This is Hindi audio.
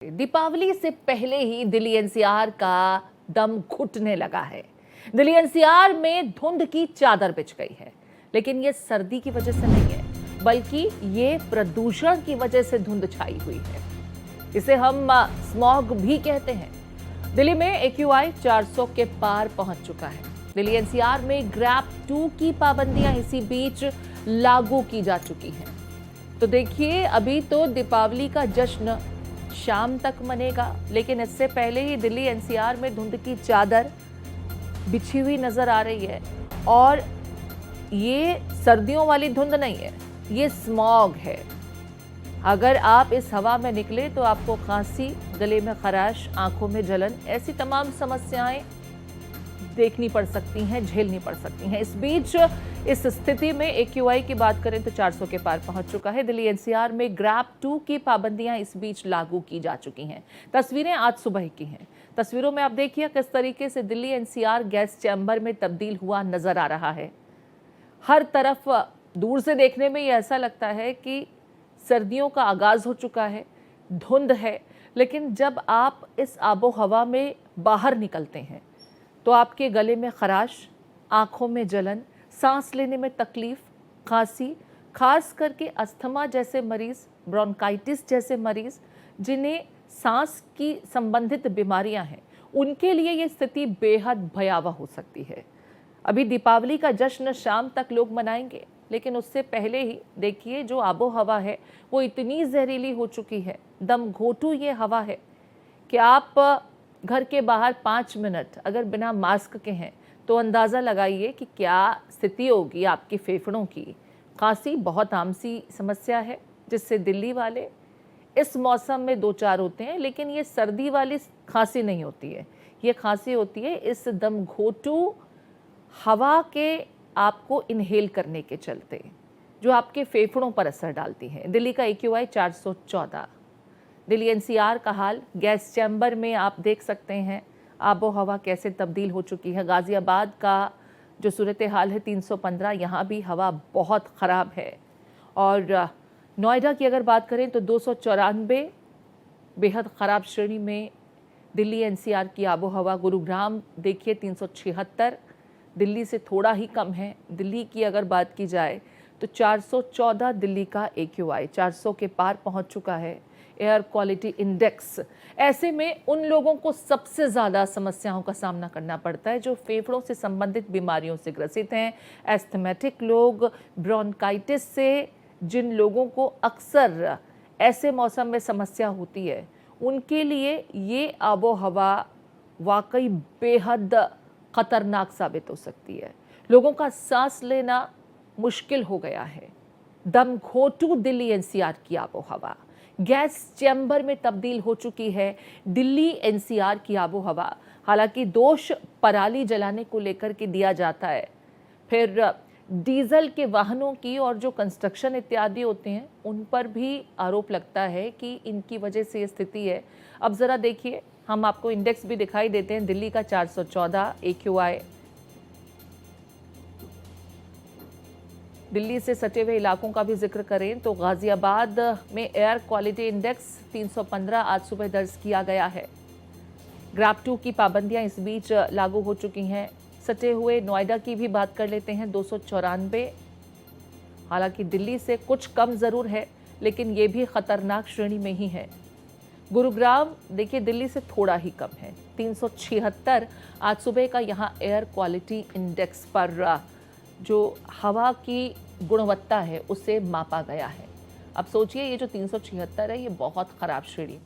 दीपावली से पहले ही दिल्ली एनसीआर का दम घुटने लगा है। दिल्ली एनसीआर में धुंध की चादर बिछ गई है, लेकिन ये सर्दी की वजह से नहीं है, बल्कि ये प्रदूषण की वजह से धुंध छाई हुई है। इसे हम स्मॉग भी कहते हैं। दिल्ली में एक्यूआई 400 के पार पहुंच चुका है। दिल्ली एनसीआर में ग्रैप 2 की पाबंदियां इसी बीच लागू की जा चुकी हैं। तो देखिए, अभी तो दीपावली का जश्न शाम तक मनेगा, लेकिन इससे पहले ही दिल्ली एनसीआर में धुंध की चादर बिछी हुई नजर आ रही है। और ये सर्दियों वाली धुंध नहीं है, ये स्मॉग है। अगर आप इस हवा में निकले तो आपको खांसी, गले में खराश, आंखों में जलन, ऐसी तमाम समस्याएं देखनी पड़ सकती हैं, झेलनी पड़ सकती हैं। इस बीच इस स्थिति में एक्यूआई की बात करें तो 400 के पार पहुंच चुका है। दिल्ली एनसीआर में ग्रैप 2 की पाबंदियां इस बीच लागू की जा चुकी हैं। तस्वीरें आज सुबह की हैं। तस्वीरों में आप देखिए किस तरीके से दिल्ली एनसीआर गैस चैम्बर में तब्दील हुआ नजर आ रहा है। हर तरफ दूर से देखने में ये ऐसा लगता है कि सर्दियों का आगाज हो चुका है, धुंध है। लेकिन जब आप इस आबो हवा में बाहर निकलते हैं तो आपके गले में खराश, आंखों में जलन, सांस लेने में तकलीफ, खांसी, खास करके अस्थमा जैसे मरीज, ब्रोंकाइटिस जैसे मरीज जिन्हें सांस की संबंधित बीमारियां हैं, उनके लिए ये स्थिति बेहद भयावह हो सकती है। अभी दीपावली का जश्न शाम तक लोग मनाएंगे, लेकिन उससे पहले ही देखिए जो आबो हवा है वो इतनी जहरीली हो चुकी है, दम घोटू ये हवा है कि आप घर के बाहर 5 मिनट अगर बिना मास्क के हैं तो अंदाज़ा लगाइए कि क्या स्थिति होगी आपके फेफड़ों की। खांसी बहुत आम सी समस्या है जिससे दिल्ली वाले इस मौसम में दो चार होते हैं, लेकिन ये सर्दी वाली खांसी नहीं होती है। ये खांसी होती है इस दम घोटू हवा के आपको इनहेल करने के चलते, जो आपके फेफड़ों पर असर डालती है। दिल्ली का एक्यूआई 414। दिल्ली एनसीआर का हाल गैस चैम्बर में आप देख सकते हैं आबो हवा कैसे तब्दील हो चुकी है। गाजियाबाद का जो सूरत हाल है 315, यहाँ भी हवा बहुत ख़राब है। और नोएडा की अगर बात करें तो 294 बेहद ख़राब श्रेणी में दिल्ली एनसीआर की आबो हवा। गुरुग्राम देखिए 376, दिल्ली से थोड़ा ही कम है। दिल्ली की अगर बात की जाए तो 414 दिल्ली का एक्यूआई 400 के पार पहुँच चुका है। एयर क्वालिटी इंडेक्स, ऐसे में उन लोगों को सबसे ज़्यादा समस्याओं का सामना करना पड़ता है जो फेफड़ों से संबंधित बीमारियों से ग्रसित हैं। एस्थमेटिक लोग, ब्रोंकाइटिस से जिन लोगों को अक्सर ऐसे मौसम में समस्या होती है, उनके लिए ये आबो हवा वाकई बेहद ख़तरनाक साबित हो सकती है। लोगों का सांस लेना मुश्किल हो गया है। दम घोटू दिल्ली एनसीआर की आबो हवा गैस चैम्बर में तब्दील हो चुकी है। दिल्ली एनसीआर की आबो हवा, हालांकि दोष पराली जलाने को लेकर के दिया जाता है, फिर डीजल के वाहनों की और जो कंस्ट्रक्शन इत्यादि होते हैं उन पर भी आरोप लगता है कि इनकी वजह से ये स्थिति है। अब ज़रा देखिए, हम आपको इंडेक्स भी दिखाई देते हैं। दिल्ली का 414 एक्यूआई। दिल्ली से सटे हुए इलाकों का भी जिक्र करें तो गाजियाबाद में एयर क्वालिटी इंडेक्स 315 आज सुबह दर्ज किया गया है। ग्रैप 2 की पाबंदियां इस बीच लागू हो चुकी हैं। सटे हुए नोएडा की भी बात कर लेते हैं, 294। हालांकि दिल्ली से कुछ कम ज़रूर है, लेकिन ये भी ख़तरनाक श्रेणी में ही है। गुरुग्राम देखिए दिल्ली से थोड़ा ही कम है, 376 आज सुबह का यहाँ एयर क्वालिटी इंडेक्स पर जो हवा की गुणवत्ता है उसे मापा गया है। अब सोचिए, ये जो 376 है ये बहुत ख़राब श्रेणी